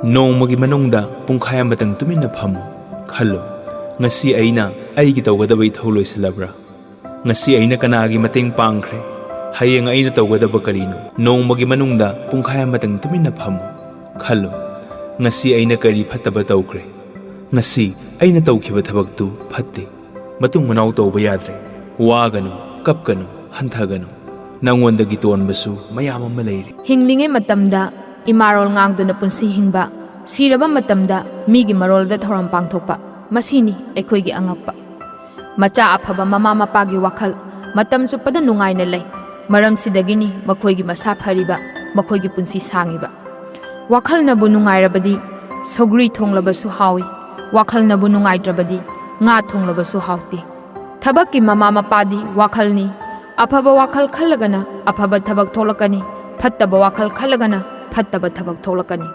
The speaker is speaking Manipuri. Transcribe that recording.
ꯅꯣꯡꯃꯒꯤ ꯃꯅꯨꯡꯗ ꯄꯨꯡꯈꯥꯏ ꯑꯃꯇꯪ ꯇꯨꯃꯤꯟꯅ ꯐꯝꯃꯨ ꯈꯜꯂꯨ ꯉꯁꯤ ꯑꯩꯅ ꯑꯩꯒꯤ ꯇꯧꯒꯗꯕ ꯏꯊꯧ ꯂꯣꯏꯁꯤꯜꯂꯕ꯭ꯔꯥ ꯉꯁꯤ ꯑꯩꯅ ꯀꯅꯥꯒꯤ ꯃꯇꯦꯡ ꯄꯥꯡꯈ꯭ꯔꯦ ꯍꯌꯦꯡ ꯑꯩꯅ ꯇꯧꯒꯗꯕ ꯀꯔꯤꯅꯣ ꯅꯣꯡꯃꯒꯤ ꯃꯅꯨꯡꯗ ꯄꯨꯡꯈꯥꯏ ꯑꯃꯇꯪ ꯇꯨꯃꯤꯟꯅ ꯐꯝꯃꯨ ꯈꯜꯂꯨ ꯉꯁꯤ ꯑꯩꯅ ꯀꯔꯤ ꯐꯠꯇꯕ ꯇꯧꯈ꯭ꯔꯦ ꯉꯁꯤ ꯑꯩꯅ ꯇꯧꯈꯤꯕ ꯊꯕꯛꯇꯨ ꯐꯠꯇꯦ ꯃꯇꯨꯡ ꯃꯅꯥꯎ ꯇꯧꯕ ꯌꯥꯗ꯭ꯔꯦ ꯋꯥꯒꯅꯨ ꯀꯞꯀꯅꯨ ꯍꯟꯊꯒꯅꯨ ꯅꯪꯉꯣꯟꯗꯒꯤ ꯇꯣꯟꯕꯁꯨ ꯃꯌꯥꯝ ꯑꯃ ꯂꯩꯔꯤ ꯍꯤꯡꯂꯤꯉꯩ ꯃꯇꯝꯗ ꯏꯃꯥꯔꯣꯜ ꯉꯥꯡꯗꯨꯅ ꯄꯨꯟꯁꯤ ꯍꯤꯡꯕ ꯁꯤꯔꯕ ꯃꯇꯝꯗ ꯃꯤꯒꯤ ꯃꯔꯣꯜꯗ ꯊꯧꯔꯝ ꯄꯥꯡꯊꯣꯛꯄ ꯃꯁꯤꯅꯤ ꯑꯩꯈꯣꯏꯒꯤ ꯑꯉꯛꯄ ꯃꯆꯥ ꯑꯐꯕ ꯃꯃꯥ ꯃꯄꯥꯒꯤ ꯋꯥꯈꯜ ꯃꯇꯝ ꯆꯨꯞꯄꯗ ꯅꯨꯡꯉꯥꯏꯅ ꯂꯩ ꯃꯔꯝꯁꯤꯗꯒꯤꯅꯤ ꯃꯈꯣꯏꯒꯤ ꯃꯁꯥ ꯐꯔꯤꯕ ꯃꯈꯣꯏꯒꯤ ꯄꯨꯟꯁꯤ ꯁꯥꯡꯉꯤꯕ ꯋꯥꯈꯜꯅꯕꯨ ꯅꯨꯡꯉꯥꯏꯔꯕꯗꯤ ꯁꯧꯒ꯭ꯔꯤ ꯊꯣꯡꯂꯕꯁꯨ ꯍꯥꯎꯏ ꯋꯥꯈꯜꯅꯕꯨ ꯅꯨꯡꯉꯥꯏꯇ꯭ꯔꯕꯗꯤ ꯉꯥ ꯊꯣꯡꯂꯕꯁꯨ ꯍꯥꯎꯇꯦ ꯊꯕꯛꯀꯤ ꯃꯃꯥ ꯃꯄꯥꯗꯤ ꯋꯥꯈꯜꯅꯤ ꯑꯐꯕ ꯋꯥꯈꯜ ꯈꯜꯂꯒꯅ ꯑꯐꯕ ꯊꯕꯛ ꯊꯣꯛꯂꯛꯀꯅꯤ ꯐꯠꯇꯕ ꯋꯥꯈꯜ ꯈꯜꯂꯒꯅ ꯐꯠꯇꯕ ꯊꯕꯛ ꯊꯣꯛꯂꯛꯀꯅꯤ